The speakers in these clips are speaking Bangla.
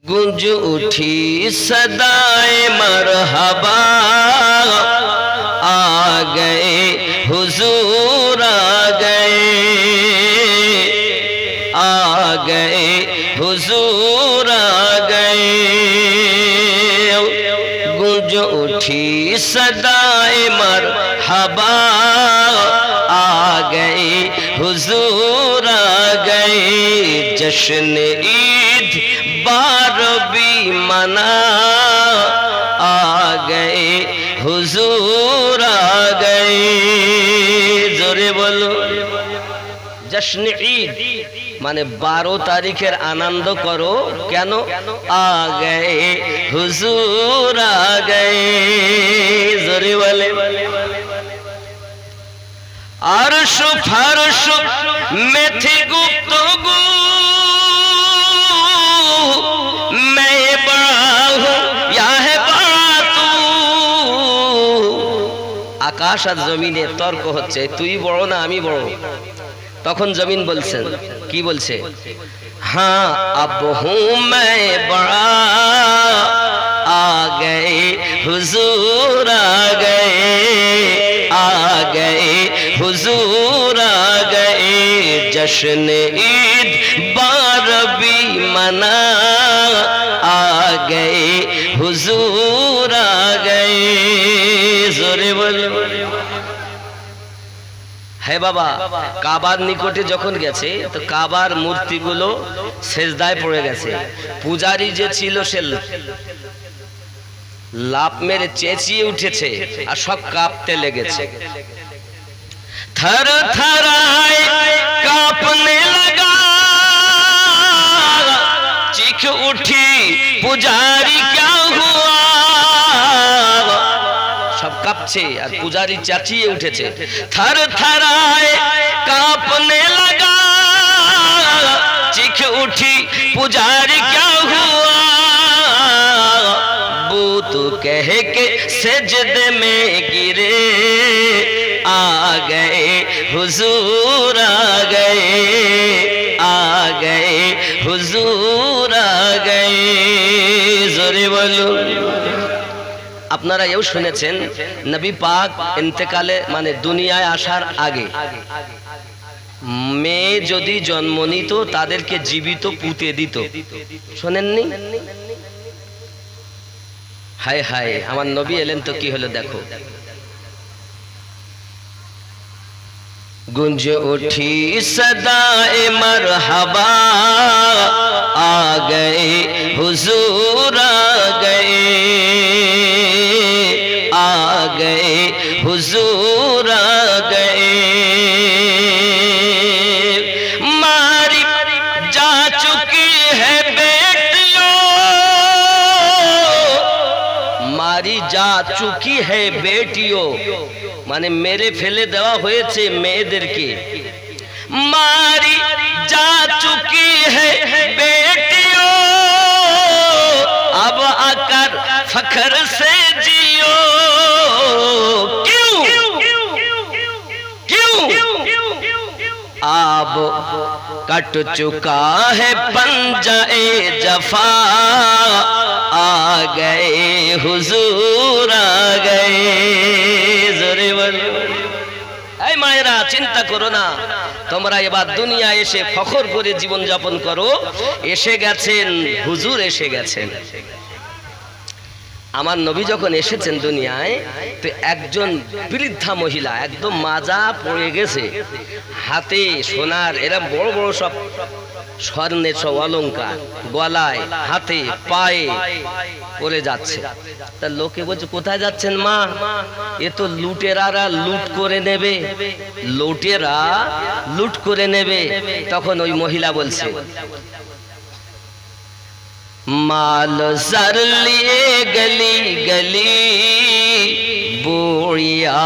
गूंज उठी सदाए मरहबा, आ गए हुजूर आ गए हुजूर आ गए। गूंज उठी सदाए मरहबा, आ गए हुजूर आ गए। जश्न ईद बारबी मना, आ गए हुजूर आ गए। जोरे बोलो। जश्न ईद माने 12 तारीखेर आनंद करो केन, आ गए हुजूर आ गए। जोरे बोले। अर्श फर्श में थी गुफ्तगू, मैं बड़ा हूं या है बड़ा तू। आकाश আর জমিনে তর্ক হচ্ছে, তুই বড় না আমি বড়। তখন জমিন বলছেন, কি বলছে? हाँ अब हूं मैं बड़ा, आ गए हुजूर आ गए, आ गए हुजूर आ गए। जश्न ईद बारबी मना, आ गए हुजूर आ गए। जोरे बोलो। है बाबा काবার নিকটে যখন গেছে তো কাবার মূর্তিগুলো সেজদায় পড়ে গেছে। পূজারী যে ছিল সে লাফ মেরে চেঁচিয়ে উঠেছে আর সব কাঁপতে লেগেছে। थर थराए कांपने लगा, चीख उठी पुजारी क्या हुआ। सब कांपছে আর পূজারি চেঁচিয়ে উঠেছে। थर थराए कांपने लगा, चीख उठी पुजारी क्या हुआ। बूत कह के सजदे में गिरे, आ गए हुजूर आ गए, आ गए हुजूर आ गए। जोरे बोलो। আপনারা এও শুনেছেন নবী পাক ইন্তেকালে মানে দুনিয়ায় আসার আগে মেয়ে যদি জন্ম নিত তাদেরকে জীবিত পুঁতে দিত। শোনেননি? হায় হায়, আমার নবী এলেন তো কি হলো দেখো। गूंज उठी सदाए मरहबा, आ गए हुजूर आ गए, आ गए हुजूर आ गए। मारी जा चुकी है बेटियों, मारी जा चुकी है बेटियों মানে মেরে ফেলে দেওয়া হয়েছে মেয়েদেরকে। মারি যা চুকি है बेटियों, अब आकर फखर से जियो। क्यों क्यों अब कट चुका है पंजाए जफा, आ गए हुजूर आ गए। जोरे बोलो। এই মায়েরা চিন্তা করো না, তোমরা এবার দুনিয়া এসে ফখর করে জীবন যাপন করো। এসে গেছেন হুজুর, এসে গেছেন। আমার নবী যখন এসেছেন দুনিয়ায় তো একজন বৃদ্ধা মহিলা একদম মাজা পড়ে গেছে, হাতে সোনার এরকম বড় বড় সব স্বর্ণের সব অলংকার গলায় হাতে পায়ে পরে যাচ্ছে। তা লোকে বলছে কোথায় যাচ্ছেন মা? এ তো লুটেরারা লুট করে নেবে, লুটেরা লুট করে নেবে। তখন ওই মহিলা বলছে माल जर लिए गली गली, बुढ़िया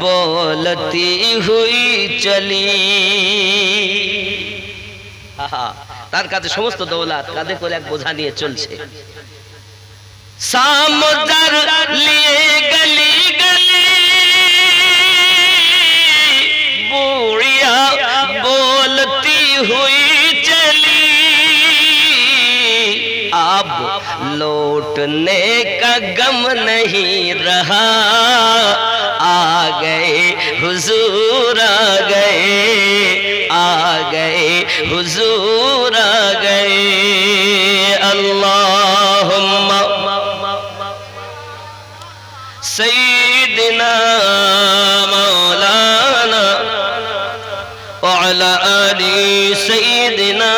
बोलती हुई चली। তার কাছে সমস্ত দৌলত কাঁধে করে এক বোঝা নিয়ে চলছে। সামদার লিয়ে গলি গলি, বুড়িয়া बोलती हुई चली। अब लौटने का गम नहीं रहा, आ गए हुजूर आ गए, आ गए हुजूर आ गए। अल्लाहुम्मा सय्यिदना मौलाना व अला आलि सय्यिदना।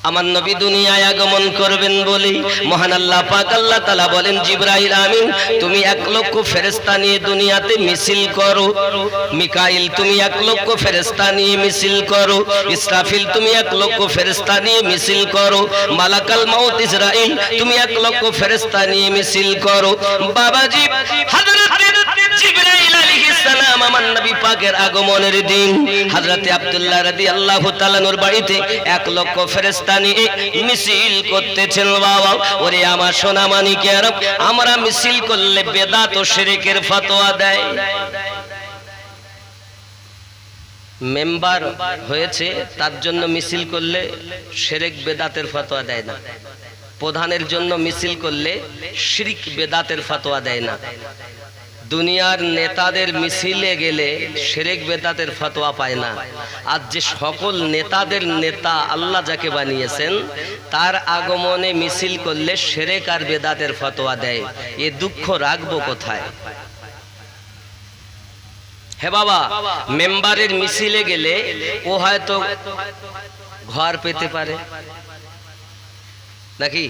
আমার নবী দুনিয়ায় আগমন করবেন বলে মহান আল্লাহ পাক আল্লাহ তাআলা বলেন, জিবরাইল আমিন তুমি 1 লক্ষ ফেরেশতা নিয়ে দুনিয়াতে মিছিল করো, মিকাইল তুমি 1 লক্ষ ফেরেশতা নিয়ে মিছিল করো, ইসরাফিল তুমি 1 লক্ষ ফেরেশতা নিয়ে মিছিল করো, মালাকাল মাউত ইসরাইল তুমি 1 লক্ষ ফেরেশতা নিয়ে মিছিল করো। বাবাজি হযরত জিবরাইল আলাইহিস সালাম আমার নবী পাকের আগমনের দিন হযরত আব্দুল্লাহ রাদিয়াল্লাহু তাআলা নূর বাড়িতে 1 লক্ষ ফেরেশতা নিয়ে মিছিল করতেছেন। বাবা ওরে আমার সোনা মানিকের, আমরা মিছিল করলে বেদাত ও শিরকের ফতোয়া দেয়। মেম্বার হয়েছে তার জন্য মিছিল করলে শিরক বেদাতের ফতোয়া দেয় না, প্রধানের জন্য মিছিল করলে শিরক বেদাতের ফতোয়া দেয় না। দুনিয়ার নেতাদের মিছিলে গেলে শিরক বেদাতের ফতোয়া পায় না। আর যে সকল নেতাদের নেতা আল্লাহ যাকে বানিয়েছেন তার আগমনে মিছিল করলে শিরক আর বেদাতের ফতোয়া দেয়। এ দুঃখ রাখবো কোথায়? হে বাবা, মেম্বারের মিছিলে গেলে ও হয়তো ঘর পেতে পারে নাকি,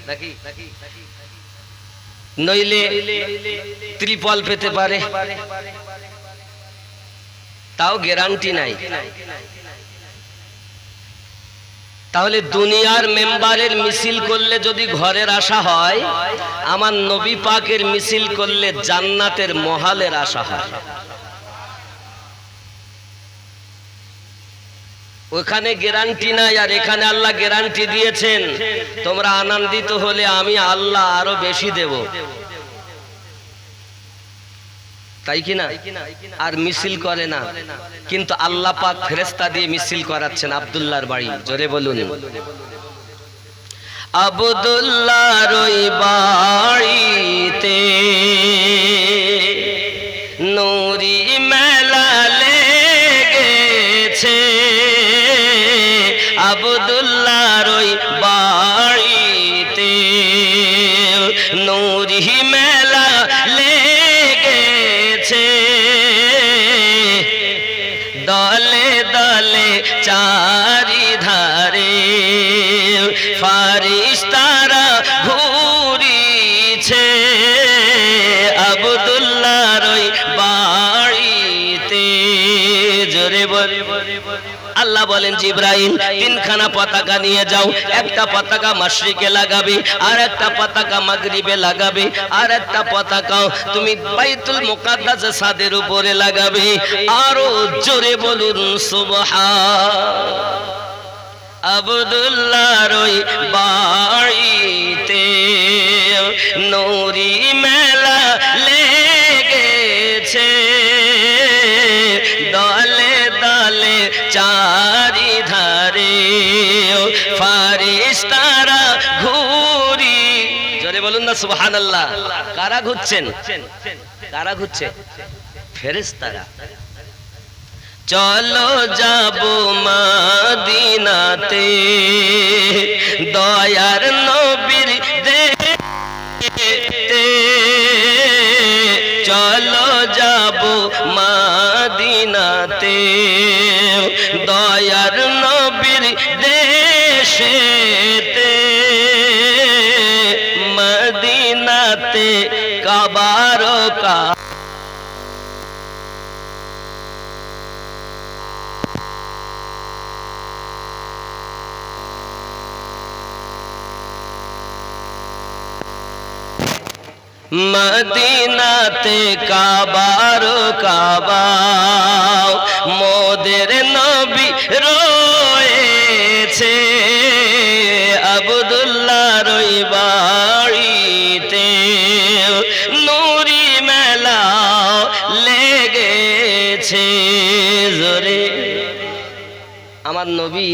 নইলে ত্রিপল পেতে পারে, তাও গ্যারান্টি নাই। তাহলে দুনিয়ার মেম্বারের মিছিল করলে যদি ঘরের আশা হয়, আমার নবী পাকের মিছিল করলে জান্নাতের মহালের আশা হয়। ওখানে গ্যারান্টি নাই, আর এখানে আল্লাহ গ্যারান্টি দিয়েছেন তোমরা আনন্দিত হলে আমি আল্লাহ আরো বেশি দেব, তাই কিনা? আর মিছিল করে না, কিন্তু আল্লাহ পাক ফেরেশতা দিয়ে মিছিল করাচ্ছেন আব্দুল্লাহর বাড়ি। জোরে বলুন, আব্দুল্লাহর ওই বাড়িতে নূরি মেলা লেগেছে, আব্দুল্লাহর ওই বাড়িতে নূরি মেলা লেগেছে, দলে দলে চারিধারে ফারিস্তারা ঘুরিছে, আব্দুল্লাহর ওই বাড়িতে। জোরে বল। আল্লাহ বলেন, জিবরাইল 3খানা পতাকা নিয়ে যাও, একটা পতাকা মাশরিকে লাগাবে, আর একটা পতাকা মাগরিবে লাগাবে, আর একটা পতাকা তুমি বাইতুল মুকাদ্দাসের ছাদের উপরে লাগাবে। আরো জোরে বলুন সুবহান। আব্দুল্লাহর ওই বাড়িতে নূরি মেলা লেগেছে, দলে দলে চারিধারে ফারিস্তারা ঘুরি। জোরে বলুন না সুবহানাল্লাহ। কারা ঘুরছেন? কারা ঘুরছে? ফেরেশতারা। চলো যাবো মদিনাতে দয়ার নবীর দেখতে, চলো যাবো মদিনাতে দয়ার নবীর দেশেতে, মদিনাতে কাবার কা মদিনাতে কাবার কাবা মোদের নবী রয়েছে, আব্দুল্লাহর ওই বাড়িতে নূরি মেলা লেগেছে। জোরে আমার নবী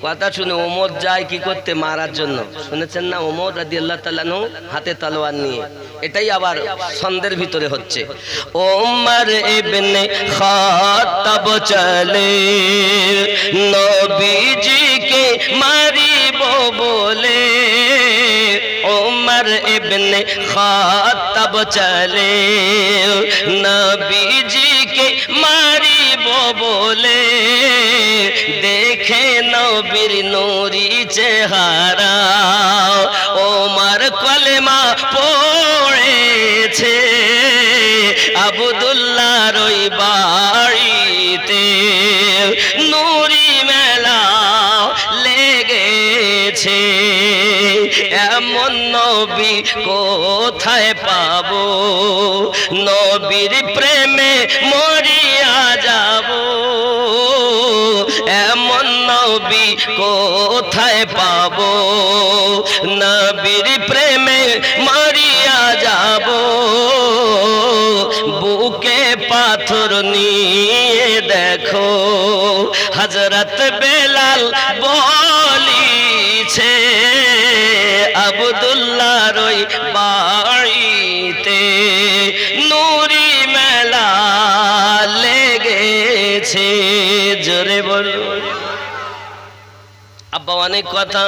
কথা শুনে ওমর যায় কি করতে, মারার জন্য। শুনেছেন না, ওমর রাদিয়াল্লাহু তাআলা আনহু হাতে তলোয়ার নিয়ে। এটাই আবার ছন্দের ভিতরে হচ্ছে। ওমর ইবনে খাত্তাব চলে নবীজিকে মারিব বলে, ওমর ইবনে খাত্তাব চলে নবীজিকে মারিব বলে, দেখে নবীর নূরি চেহারা ওমর কলেমা পড়েছে আব্দুল্লাহর ওই বাড়িতে, নূরি মেলা লেগেছে। এমন নবী কোথায় পাবো, নবীর প্রেমে মরিয়া যাব। এমন নবী কোথায় পাবো, নবীর প্রেমে মরিয়া যাব। বুকে পাথর নিয়ে দেখো হযরত বেলাল বলিছে আব্দুল্লাহর ওই বাড়িতে নূরি মেলা লেগেছে। জোরে বলো। আব্বা অনেক কথা।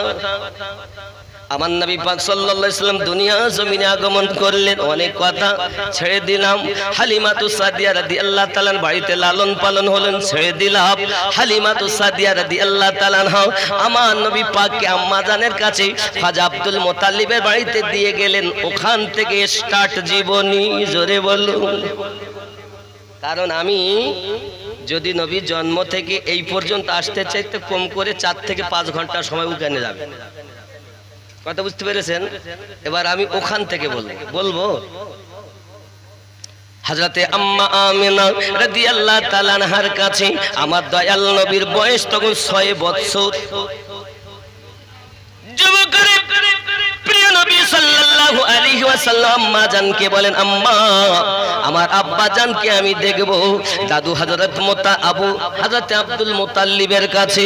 আমার নবী পাক সাল্লাল্লাহু আলাইহি ওয়াসাল্লাম দুনিয়া জমিনে আগমন করলেন, অনেক কথা ছেড়ে দিলাম। হালিমাতু সাদিয়া রাদিয়াল্লাহু তাআলা বাড়িতে লালন পালন হলেন, ছেড়ে দিলাম। হালিমাতু সাদিয়া রাদিয়াল্লাহু তাআলা আমার নবী পাককে আম্মা জানের কাছে খাজা আব্দুল মুত্তালিবের বাড়িতে দিয়ে গেলেন। ওখান থেকে স্টার্ট জীবনী। জোরে বলো। কারণ আমি যদি নবী জন্ম থেকে এই পর্যন্ত আসতে চাইতে কম করে 4 থেকে 5 ঘন্টা সময় উগানে যাবে। কথা বুঝতে পেরেছেন? এবার আমি ওখান থেকে বলবো। হযরতে আম্মা আমিনা রাদিয়াল্লাহু তাআলা আনহার কাছে আমার দয়াল নবীর বয়স তখন 6 বছর। যুবকের প্রিয় নবী সাল্লাল্লাহু আলাইহি ওয়াসাল্লাম আম্মা জানকে বলেন, আম্মা আমার আব্বা জানকে আমি দেখব। দাদু হযরত আব্দুল মুত্তালিবের কাছে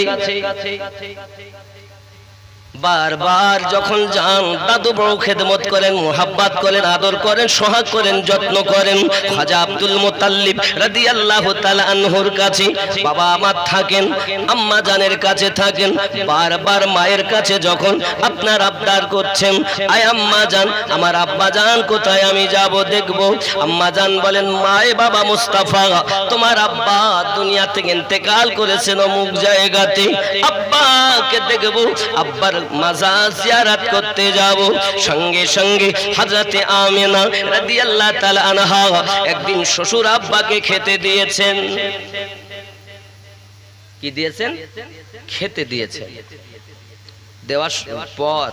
বারবার যখন যান, দাদু বড় খেদমত করেন, মুহাব্বত করেন, আদর করেন, সোহাগ করেন, যত্ন করেন। খাজা আব্দুল মুত্তালিব রাদিয়াল্লাহু তাআলা আনহুর কাছে বাবা আমার থাকেন, আম্মা জানের কাছে থাকেন। বারবার মায়ের কাছে যখন আপনার আবদার করছেন, আয় আম্মা জান আমার আব্বা জান কোথায়, আমি যাব দেখব। আম্মা জান বলেন, মায়ে বাবা মুস্তাফা তোমার আব্বা দুনিয়া থেকে ইন্তেকাল করেছেন অমুক জায়গাতে, আব্বাকে দেখব, আব্বার মাজার জিয়ারত করতে যাব। সঙ্গে সঙ্গে হযরতে আমিনা রাদিয়াল্লাহু তাআলা আনহা একদিন শ্বশুর আব্বাকে খেতে দিয়েছেন। কি দিয়েছেন? খেতে দিয়েছেন। দেওয়ার পর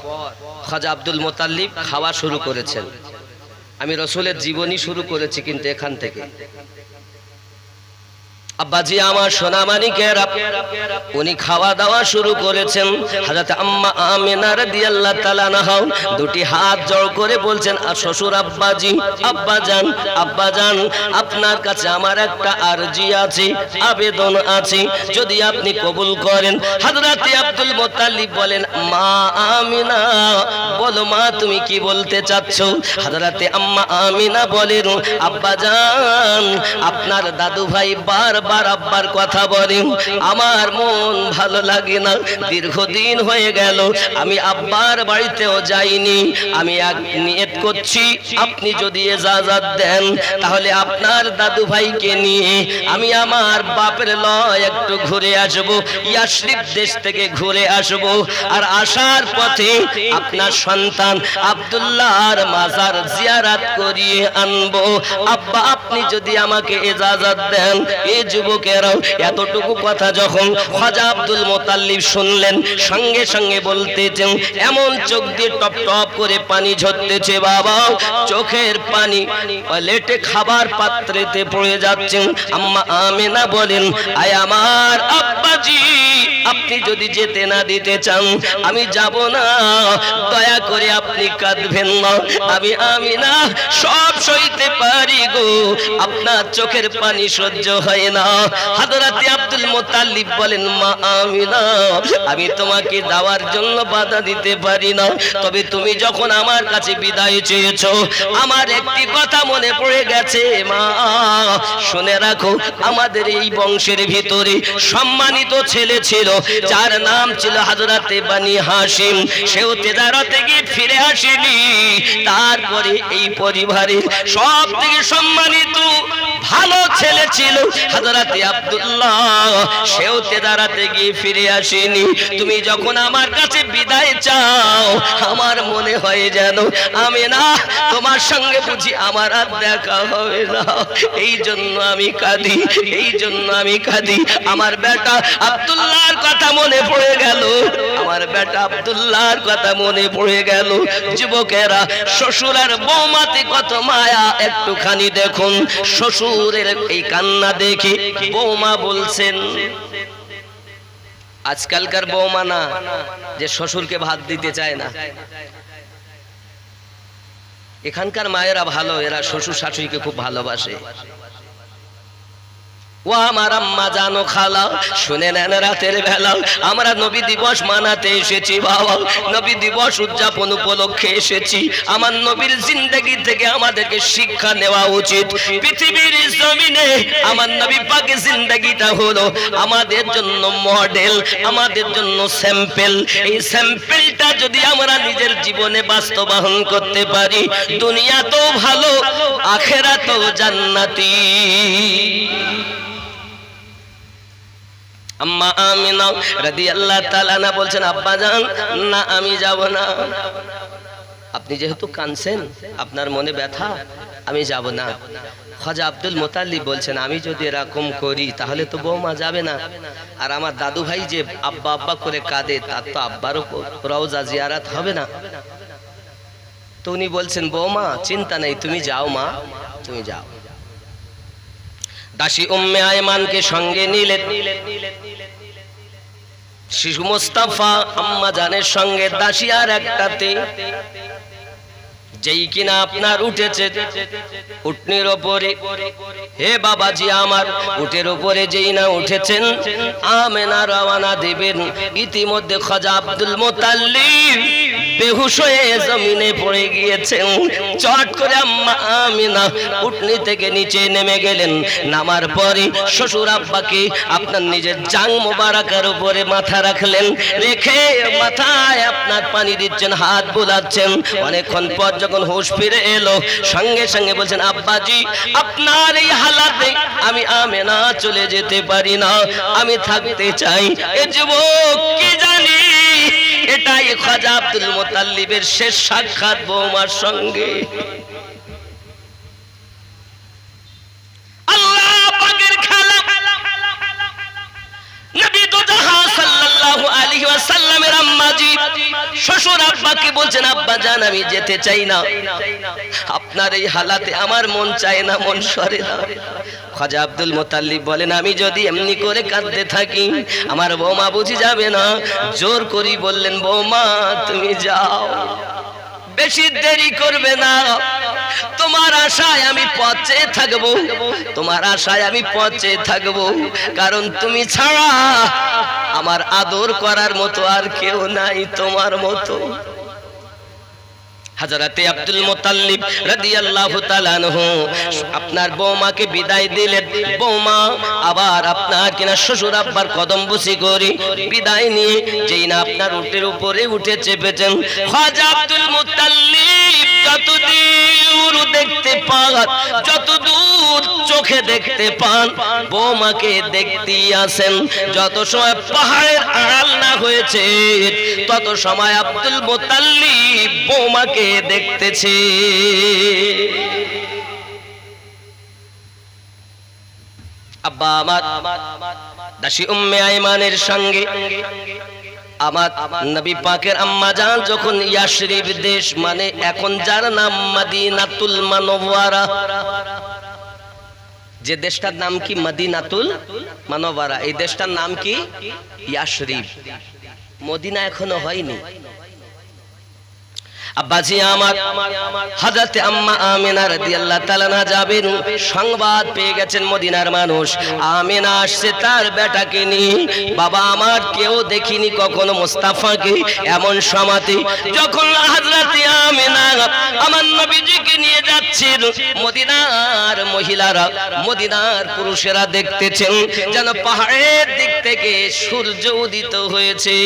খাজা আব্দুল মুত্তালিব খাওয়া শুরু করেছেন। আমি রাসূলের জীবনী শুরু করেছি কিন্তু এখান থেকে। আব্বাজি আমার সোনা মানিকেরা উনি খাওয়া দাওয়া শুরু করেছেন। হযরত আম্মা আমিনা রাদিয়াল্লাহু তাআলা আনহা দুটি হাত জোড় করে বলছেন, শ্বশুর আব্বাজি, আব্বাজান, আব্বাজান আপনার কাছে আমার একটা আরজি আছে, আবেদন আছে, যদি আপনি কবুল করেন। হযরত আব্দুল মুত্তালিব বলেন, মা আমিনা বলো মা তুমি কি বলতে চাচ্ছ? হযরত আম্মা আমিনা বলেন, আব্বাজান আপনার দাদু ভাই বারবার আব্বার কথা বলেন, আমার মন ভালো লাগে না। দীর্ঘদিন হয়ে গেল আমি আব্বার বাড়িতেও যাইনি। আমি নিয়ত করছি আপনি যদি ইজাজত দেন তাহলে আপনার দাদু ভাইকে নিয়ে আমি আমার বাপের লয় একটু ঘুরে আসব, ইয়াসরিব দেশ থেকে ঘুরে আসব। আর আসার পথে আপনার সন্তান আব্দুল্লাহর মাজার জিয়ারত করিয়ে আনবো। আব্বা আপনি যদি আমাকে ইজাজত দেন। এই যুবকেরাও এতটুকু কথা যখন খাজা আব্দুল মুত্তালিব শুনলেন, সঙ্গে সঙ্গে বলতেছেন, এমন চোখ দিয়ে টপ টপ করে পানি ঝরতেছে বাবা, চোখের পানি প্লেটে খাবার পাত্রেতে পড়ে যাচ্ছে। আম্মা আমিনা বলেন, আয় আমার আব্বাজি, আপনি যদি যেতে না দিতে চান আমি যাব না, দয়া করে আপনি কাঁদবেন না, আমি আমিনা সব সইতে পারি গো, আপনার চোখের পানি সহ্য হয় না। হযরত আব্দুল মুত্তালিব বলেন, মা আমিনা আমি তোমাকে যাওয়ার জন্য বাধা দিতে পারি না, তবে তুমি যখন আমার কাছে বিদায় চেয়েছো আমার একটি কথা মনে পড়ে গেছে মা, শুনে রাখো আমাদের এই বংশের ভিতরে সম্মানিত ছেলে ছিল যার নাম ছিল হযরত বনি হাশিম, সেও তেজারতে গিয়ে ফিরে আসেনি। তারপরে এই পরিবারের সব থেকে সম্মানিত ভালো ছেলে ছিল হযরত আব্দুল্লাহ, সেও তেজারতে গিয়ে ফিরে আসেনি। তুমি যখন আমার কাছে বিদায় চাও আমার মনে হয় যেন আমি না তোমার সঙ্গে বুঝি আমার আর দেখা হবে না, এই জন্য আমি কাঁদি, এই জন্য আমি কাঁদি। আমার বেটা আব্দুল্লাহর কথা মনে পড়ে গেল, আমার বেটা আব্দুল্লাহর কথা মনে পড়ে গেল। যুবকেরা শ্বশুর আর বৌমাতে কত মায়া একটুখানি দেখুন। শ্বশুরের এই কান্না দেখে বৌমা বলছেন, আজকালকার বৌমা না যে শ্বশুরকে ভাত দিতে চায় না, এখানকার মায়েরা ভালো, এরা শ্বশুর শাশুড়িকে খুব ভালোবাসে। ও আমার আম্মা জানো খালা, শুনে নেন রাতের বেলা আমরা নবী দিবস মানাতে এসেছি বাবা, নবী দিবস উদযাপন উপলক্ষে এসেছি। আমার নবীর জিন্দেগি থেকে আমাদেরকে শিক্ষা নেওয়া উচিত। পৃথিবীর জমিনে আমার নবী পাকের জিন্দেগিটা হলো আমাদের জন্য মডেল, আমাদের জন্য স্যাম্পল। এই স্যাম্পলটা যদি আমরা নিজের জীবনে বাস্তবায়ন করতে পারি দুনিয়া তো ভালো আখিরাত তো জান্নাতি। আম্মা আমিনা রাদিয়াল্লাহু তাআলা না বলছেন, আব্বা জান না আমি যাব না, আপনি যেহেতু কাঁদছেন আপনার মনে ব্যথা, আমি যাব না। খাজা আব্দুল মুত্তালিব বলছেন, আমি যদি এরকম করি তাহলে তো বৌমা যাবে না, আর আমার দাদু ভাই যে আব্বা আব্বা করে কাঁদে তার তো আব্বারও রওজা জিয়ারত হবে না। তো উনি বলছেন, বৌমা চিন্তা নেই, তুমি যাও মা, তুমি যাও। দাসী উম্মে আয়মানকে সঙ্গে নিলেন, শিশু মোস্তাফা আম্মা জানের সঙ্গে দাসী আর একটাতে, যেই কিনা আপনার উঠেছে উটনির ওপরে, হে বাবাজি আমার উটের উপরে যেই না উঠেছেন আমেনা রওনা দিবেন, ইতিমধ্যে খাজা আব্দুল মুত্তালিব বেহুশ হয়ে জমিনে পড়ে গিয়েছেন। চট করে আম্মা আমিনা উটনি থেকে নিচে নেমে গেলেন, নামার পরে শ্বশুর আব্বাকে আপনার নিজের জাং মোবারকের উপরে মাথা রাখলেন, রেখে মাথায় আপনার পানি দিচ্ছেন, হাত বোলাচ্ছেন। অনেকক্ষণ পর যখন হুঁশ ফিরে এলো সঙ্গে সঙ্গে বলছেন, আব্বাজি আপনার এই হালাতে আমি আমেনা চলে যেতে পারি না, আমি থাকতে চাই। এ যুবক কি জানি এটাই খাজা আব্দুল মুত্তালিবের শেষ সাক্ষাৎ বৌমার সঙ্গে। আল্লাহ পাকের খালা নবী দো জাহান সাল্লাল্লাহু আলাইহি ওয়াসাল্লামের আম্মাজি শ্বশুর আব্বাকে বলছেন, আব্বা জান আমি যেতে চাই না, আপনার এই হালাতে আমার মন চায় না, মন সরে না। খাজা আব্দুল মুত্তালিব বলেন, আমি যদি এমনি করে কাঁদতে থাকি আমার বৌমা বুঝি যাবে না। জোর করি বললেন, বৌমা তুমি যাও, বেশি দেরি করবে না, তোমার আশায় আমি পথে থাকবো, তোমার আশায় আমি পথে থাকবো, কারণ তুমি ছাড়া আমার আদর করার মতো আর কেউ নাই তোমার মতো। হযরতে আব্দুল মুত্তালিব রাদিয়াল্লাহু তাআলা আনহু আপনার বৌমাকে বিদায় দিলেন। বৌমা আবার আপনার কিনা শ্বশুর আব্বার কদম বুসি করে বিদায় নিয়ে যেই না আপনার উটের উপরে উঠে চেপেছেন, খাজা আব্দুল মুত্তালিব যতদূর দেখতে পান, যতদূর চোখে দেখতে পান বৌমাকে দেখতেই আসেন। যত সময় পাহাড়ের আড়াল না হয়েছে তত সময় আব্দুল মুত্তালিব বৌমাকে দেখতেছে। আব্বা আমার দাসী উম্মে আইমানের সঙ্গে আমার নবী পাকের আম্মা জান যখন ইয়াশরিব দেশ মানে এখন যার নাম মদিনাতুল মুনাওয়ারা যে দেশটার নাম কি মদিনাতুল মুনাওয়ারা, এই দেশটার নাম কি ইয়াসরিব। মদিনা এখনো হয়নি। আব্বাজি আমার হযরতে আম্মা আমিনা রাদিয়াল্লাহু তাআলা না যাবেন, সংবাদ পেয়ে গেছেন মদিনার মানুষ আমিনা আসছে তার বেটাকে নিয়ে। বাবা আমার কেউ দেখিনি কখনো মুস্তাফাকে এমন সমাতে। যখন হযরতে আমিনা আমার নবীজিকে নিয়ে যাচ্ছেন, মদিনার মহিলারা মদিনার পুরুষেরা দেখতেছেন যেন পাহাড়ের দিক থেকে সূর্য উদিত হয়েছে।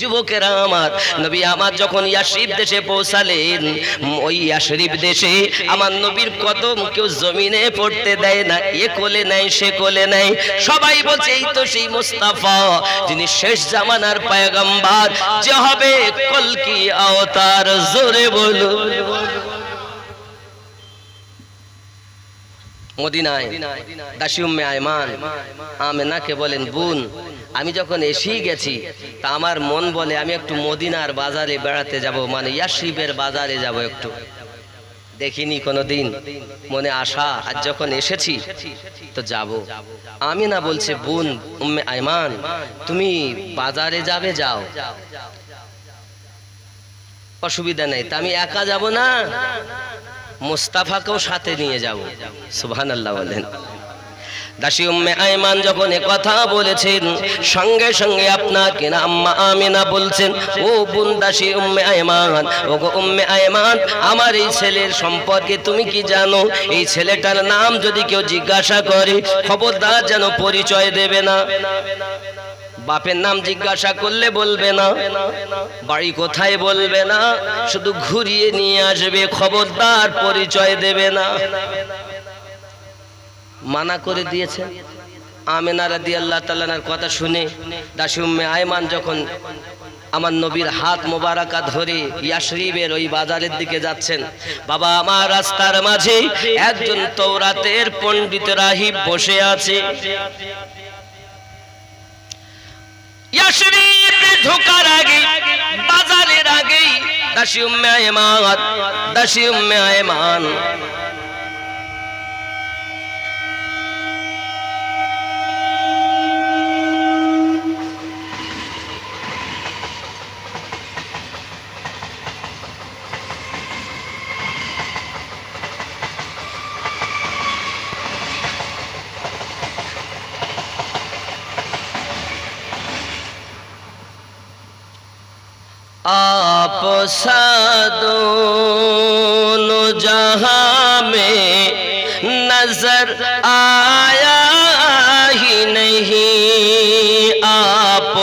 যুবকেরা আমার, নবী আমার যখন ইয়াসরিব দেশে পৌঁছালেন, ওই ইয়াসরিব দেশে আমার নবীর কদম কেউ জমিনে পড়তে দেয় না, এ কোলে নাই সে কোলে নাই। সবাই বলছে এই তো সেই মুস্তাফা, যিনি শেষ জামানার পয়গম্বর, যে হবে কলকি আওতার। জোরে বলো। মদিনায় দাসী উম্মে আয়মান আমেনাকে বলেন, বোন আমি যখন এসেই গেছি তা আমার মন বলে আমি একটু মদিনার বাজারে বেড়াতে যাব, মানে ইয়াসরিবের বাজারে যাব, একটু দেখিনি কোনোদিন, মনে আশা, আজ যখন এসেছি তো যাব। আমিনা বলছে, বোন উম্মে আয়মান তুমি বাজারে যাবে, যাও, অসুবিধা নেই, তা আমি একা যাব না, মুস্তাফাকেও সাথে নিয়ে যাব। সুবহানাল্লাহ বলেন। দাসী উম্মে আয়মান যখন এ কথা বলেছেন, সঙ্গে সঙ্গে আপনাকে না আম্মা আমিনা বলছেন, ও বোন দাসী উম্মে আয়মান, ও গো উম্মে আয়মান, আমার এই ছেলের সম্পর্কে তুমি কি জানো? এই ছেলেটার নাম যদি কেউ জিজ্ঞাসা করে খবরদার যেন পরিচয় দেবে না। বাপের নাম জিজ্ঞাসা করলে বলবে না, বাড়ি কোথায় বলবে না, শুধু ঘুরিয়ে নিয়ে আসবে, খবরদার পরিচয় দেবে না। মানা করে দিয়েছে। আমিনা রাদিয়াল্লাহু তাআলার কথা শুনে দাসী উম্মে আয়মান যখন আমার নবীর হাত মোবারকা ধরে ইয়াসরিবের ওই বাজারের দিকে যাচ্ছেন, বাবা আমার রাস্তার মাঝে একজন তাওরাতের পণ্ডিত রাহিব বসে আছে। ইয়াসরিবে ঢোকার আগে, বাজারের আগে দাসী উম্মে আয়মান आप दोनों जहां में नजर आया ही नहीं, आप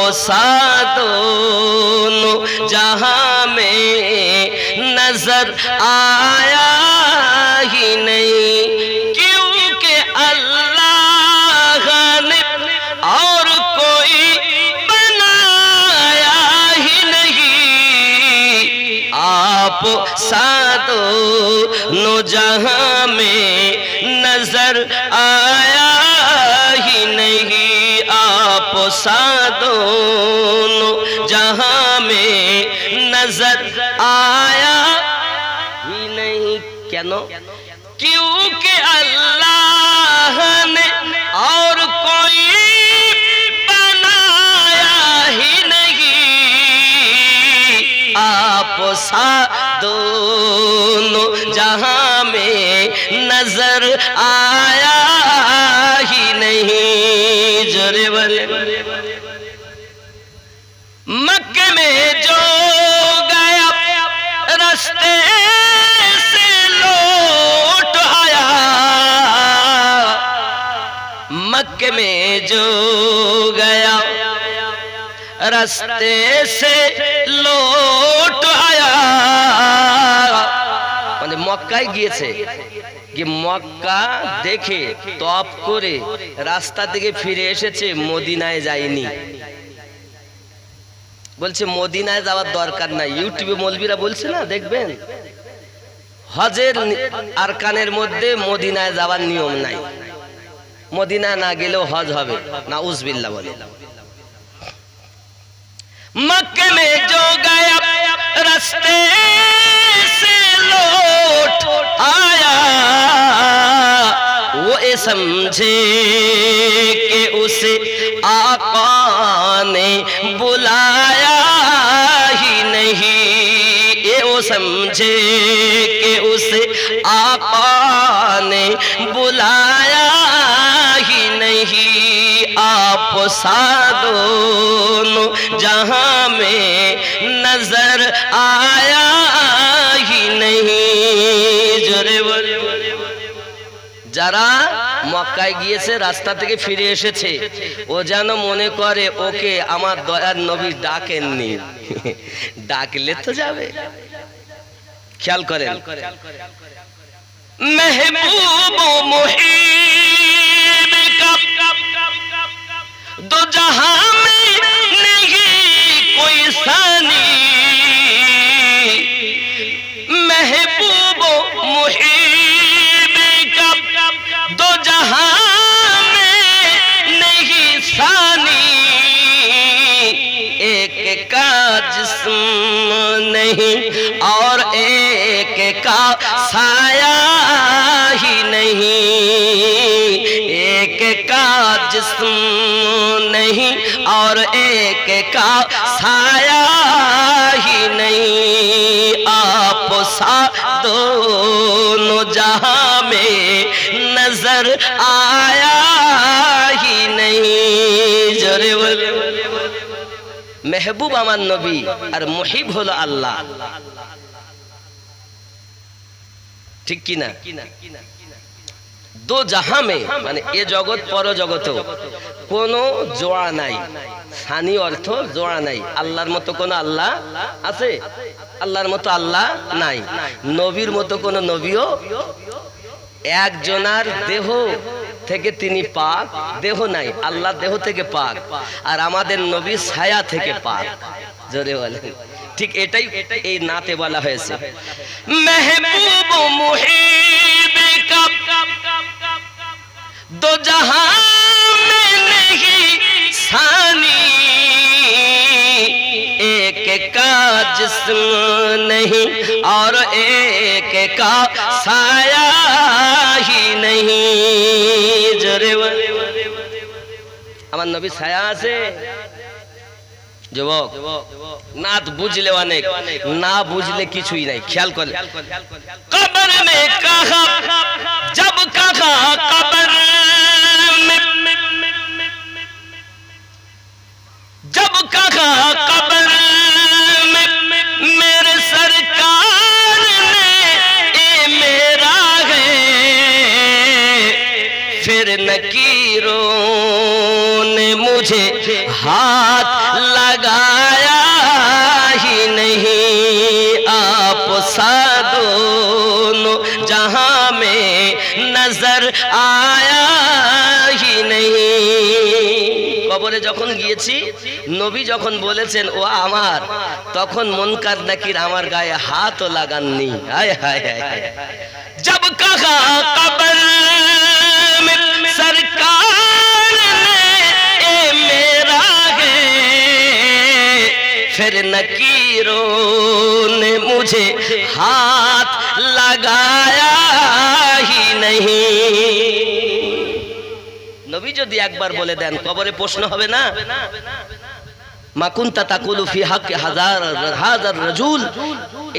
दोनों जहां में नजर आया ही नहीं, क्योंकि अल्लाह ने और कोई आप दोनों जहां में नजर आया ही नहीं, आप दोनों जहां में नजर आया ही नहीं। क्यों? क्योंकि अल्लाह ने और कोई बनाया ही नहीं, आप दोनों जहां में नजर आया ही नहीं। जोरे बोले। मक्के में जो गया रास्ते से लौट आया, मक्के में जो गया रास्ते से लौट आया, মানে মক্কায় গিয়েছে, कि মক্কা দেখে তপ করে রাস্তা থেকে ফিরে এসেছে, মদিনায় যায়নি। বলছে মদিনায় যাওয়ার দরকার নাই। ইউটিউবে মৌলবীরা বলছে না, দেখবেন হজের আরকানের মধ্যে মদিনায় যাওয়ার নিয়ম নাই, মদিনা না গেলেও হজ হবে। নাউজুবিল্লাহ বলে। मक्के में जो गया रास्ते से लौट आया, समझे कि उसे आका ने बुलाया ही नहीं, ये वो समझे कि उसे आका ने बुलाया ही नहीं। आप सा दोनों जहां में नजर आया ही नहीं। জোরে বলে যারা মক্কায় গিয়েছে রাস্তা থেকে ফিরে এসেছে ও যেন মনে করে ওকে আমার দয়ার নবী ডাকেননি, ডাকলে তো যাবে। খেয়াল করেন महबूब मुहीब का दो जहां में नहीं कोई सानी, महबूब मुहीब का दो जहां में नहीं सानी, एक का जिस्म नहीं और एक का साया ही नहीं, एक का जिस्म नहीं और एक का साया ही नहीं। आप सा दोनों जहां में नजर आया ही नहीं। जोरे बोले महबूब আমার নবী আর মুহিব হলো আল্লাহ, ঠিক কি না? দো জাহাঁ মে মানে এ জগৎ পর জগত কোনো জোড়া নাই, সানি অর্থ জোড়া নাই। আল্লাহর মতো কোনো আল্লাহ আছে? আল্লাহর মতো আল্লাহ নাই। নবীর মতো কোনো নবীও, একজনার দেহ থেকে তিনি পাক, দেহ নাই, আল্লাহ দেহ থেকে পাক, আর আমাদের নবী ছায়া থেকে পাক। জোরে বলেন ঠিক এটাই এই নাতে বলা হয়েছে महबूब मुहीब का दो जहां में नहीं सानी, एक का जिस्म नहीं और एक का साया ही नहीं। जोरे আমার নবী ছায়া আছে। যুবক নাত বুঝলে অনেক, না বুঝলে কিছুই নাই। খেয়াল করে কবর মে কাহা জব কাহা কবর में जब कहा कब्र में मेरे सरकार ने ए मेरा है, फिर नकीरों ने मुझे हाथ लगाया ही नहीं। आप सा दोनों जहां में नजर आया ही नहीं। কবরে যখন গিয়েছি নবী যখন বলেছেন ও আমার, তখন মুনকার নাকির আমার গায়ে হাতও লাগাননি। হায় হায় হায়। जब कहा कब्र में सरकार ने ए मेरा है, फिर नकीरों ने मुझे हाथ लगाया ही नहीं। নবী যদি একবার বলে দেন কবরে প্রশ্ন হবে না মা কুনতা তাকুলু ফি হাক্কি হাযার রাজুল,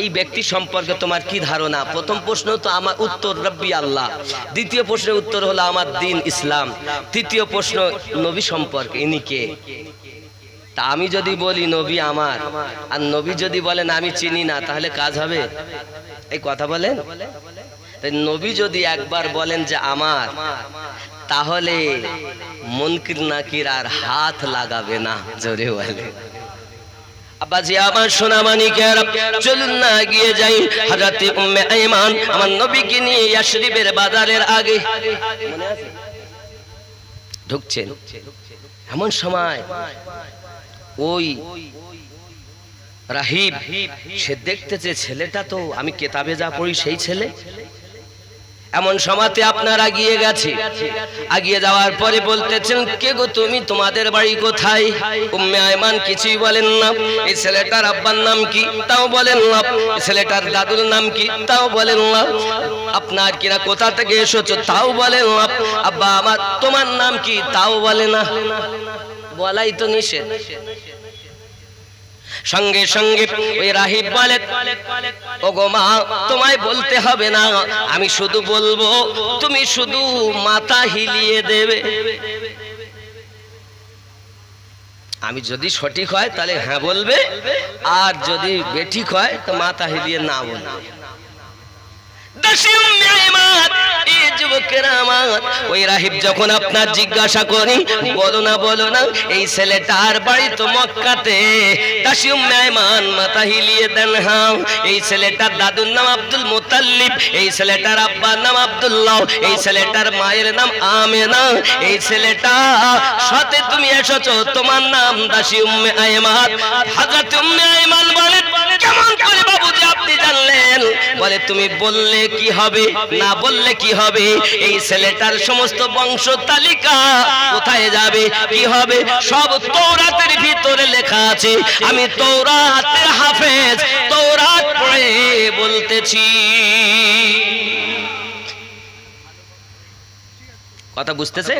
এই ব্যক্তি সম্পর্কে তোমার কি ধারণা? প্রথম প্রশ্ন তো আমার উত্তর রব্বি আল্লাহ, দ্বিতীয় প্রশ্নের উত্তর হলো আমার দ্বীন ইসলাম, তৃতীয় প্রশ্ন নবী সম্পর্কে ইনি কে। তা আমি যদি বলি নবী আমার, আর নবী যদি বলেন আমি চিনি না, তাহলে কাজ হবে? এই কথা বলেন। তাই নবী যদি একবার বলেন যে আমার, তাহলে মুনকির নাকির আর হাত লাগাবে না। জোরে বলে আব্বাজি আমার সোনা মানিকেরা, চলুন না এগিয়ে যাই। হযরত উম্মে আইমান আমার নবীকে নিয়ে ইয়াশরিবের বাজারের আগে মনে আছে ঢুকছেন, এমন সময় ওই রাহিব সে দেখতেছে ছেলেটা তো আমি কেতাবে যা পড়ি সেই ছেলে। এমন সময়তে আপনারা গিয়ে গেছে, আগিয়ে যাওয়ার পরে বলতেছেন, কে গো তুমি, তোমাদের বাড়ি কোথায়? উম্মে আয়মান কিছুই বলেন না। এই ছেলেটার আব্বার নাম কি? তাও বলেন না। ছেলেটার দাদুর নাম কি? তাও বলেন না। আপনার কিনা কোথা থেকে এসেছো? তাও বলেন না। আব্বা আমার, তোমার নাম কি? তাও বলে না। বলাই তো নিষেধ। সঙ্গে সঙ্গে ওই রাহিব বলে, ওগো মা, তোমায় বলতে হবে না, আমি শুধু বলবো, তুমি শুধু মাথা হিলিয়ে দেবে। আমি যদি সঠিক হয় তাহলে হ্যাঁ বলবে, আর যদি বেঠিক হয় তো মাথা হিলিয়ে না বলবে। ওই রাহিব যখন আপনার জিজ্ঞাসা করি, বলো না বলো না, এই ছেলেটার বাড়ি তো মক্কাতে। দাসী উম্মে আয়মান মাথা হিলিয়ে দেন হ্যাঁ। এই ছেলেটার দাদুর নাম আব্দুল মুতাল্লিব, এই ছেলেটার আব্বার নাম আব্দুল্লাহ, এই ছেলেটার মায়ের নাম আমেনা। এই ছেলেটা সাথে তুমি এসেছো, তোমার নাম দাসী উম্মে আয়মান। হযরত উম্মে আয়মান বলে, কেমন করে বাবুজি আপনি জানলেন? বলে, তুমি বললে কি হবে, না বললে কি হবে? এই ছেলেটার সমস্ত বংশ তালিকা কোথায় যাবে, কি হবে, সব তৌরাতের ভিতরে লেখা আছে। আমি তৌরাতের হাফেজ, তৌরাত পড়ে বলতেছি। কথা বুঝতেছে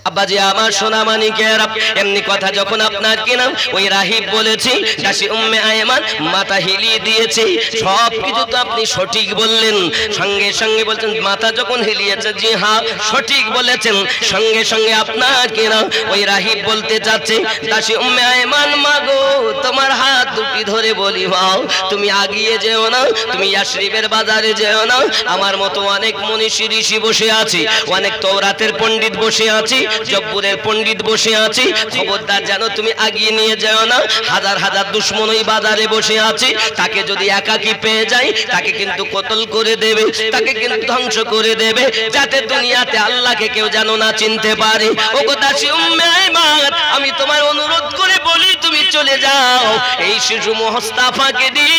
আব্বাজি আমার সোনা মানিকেরা? এমনি কথা যখন আপনার কিনা ওই রাহিব বলেছি, দাসী উম্মে আয়মান মাথা হিলিয়ে দিয়েছে। সব কিছু তো আপনি সঠিক বললেন। সঙ্গে সঙ্গে বলছেন, মাথা যখন হিলিয়েছে, জি হ্যাঁ সঠিক বলেছেন। সঙ্গে সঙ্গে আপনার কিনা ওই রাহিব বলতে চাচ্ছে, দাসী উম্মে আয়মান, মাগো তোমার হাত দুটি ধরে বলি, মাও তুমি আগিয়ে যেও না, তুমি ইয়াসরিবের বাজারে যেও না। আমার মতো অনেক মনীষী ঋষি বসে আছে, অনেক তৌরাতের পণ্ডিত বসে আছে, জব্বুরের পণ্ডিত বসে আছে। খবরদার যেন তুমি আগিয়ে নিয়ে যাও না। হাজার হাজার দুশমন ওই বাজারে বসে আছে, তাকে যদি একাকী পেয়ে যায় তাকে কিন্তু কতল করে দেবে, তাকে কিন্তু ধ্বংস করে দেবে, যাতে দুনিয়াতে আল্লাহকে কেউ যেন না চিনতে পারে। ও দাসী উম্মে আয়মান, আমি তোমার অনুরোধ করে বলি, তুমি চলে যাও, এই শিশু মুস্তাফাকে দিয়ে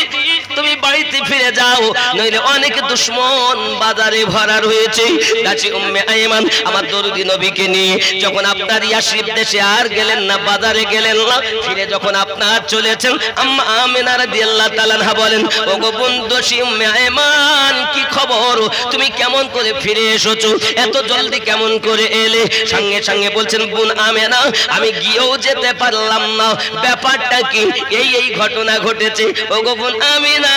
তুমি বাড়িতে ফিরে যাও, নইলে অনেক দুশমন বাজারে ভরা রয়েছে। দাসী উম্মে আয়মান আমার দরুদি নবীকে নিয়ে যখন আপনার ইয়াসরিব দেশে আর গেলেন না, বাজারে গেলেন না, ফিরে যখন আপনার চলেছেন, আম্মা আমিনা রাদিয়াল্লাহু তাআলা আনহা বলেন, ওগো বোন দাসী উম্মে আয়মান, কি খবর, তুমি কেমন করে ফিরে এসেছো, এত জলদি কেমন করে এলে? সঙ্গে সঙ্গে বলছেন, বোন আমেনা, আমি গিয়েও যেতে পারলাম না, ব্যাপারটা কি, এই এই ঘটনা ঘটেছে। ওগো বোন আমিনা,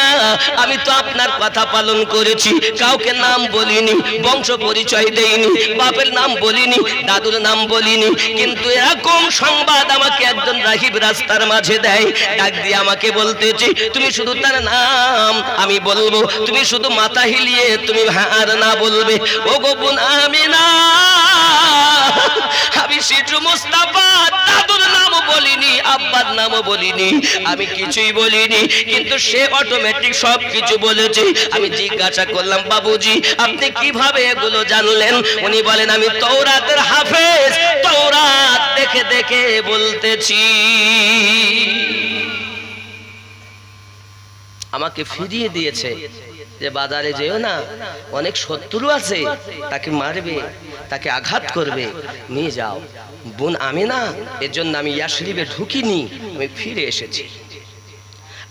আমি তো আপনার কথা পালন করেছি, কাউকে নাম বলিনি, বংশ পরিচয় দেইনি, বাপের নাম বলিনি, দাদুর নাম বলিনি, কিন্তু এরকম সংবাদ আমাকে একজন রাহিব রাস্তার মাঝে দেয়, ডাক দিয়ে আমাকে বলতেছে, তুমি শুধু তার নাম আমি বলবো, তুমি শুধু মাথা হিলিয়ে তুমি হ্যাঁ আর না বলবে। ওগো বোন আমিনা, আমি শিশু মুস্তাফা দাদুর নামও বলিনি, আব্বার নামও বলিনি, আমি কিছুই বলিনি, কিন্তু সে অটোমেটিক সব কিছু বলেছে। আমি জিজ্ঞাসা করলাম, বাবুজি আপনি কিভাবে এগুলো জানলেন? উনি বলেন, আমি তৌরাতের হাফেজ, তৌরাত দেখে দেখে বলতেছি। আমাকে ফিরিয়ে দিয়েছে যে বাজারে যেও না, অনেক শত্রু আছে, তাকে মারবে, তাকে আঘাত করবে, নিয়ে যাও। বোন আমিনা, এর জন্য আমি ইয়াসরিবে ঢুকিনি, আমি ফিরে এসেছি।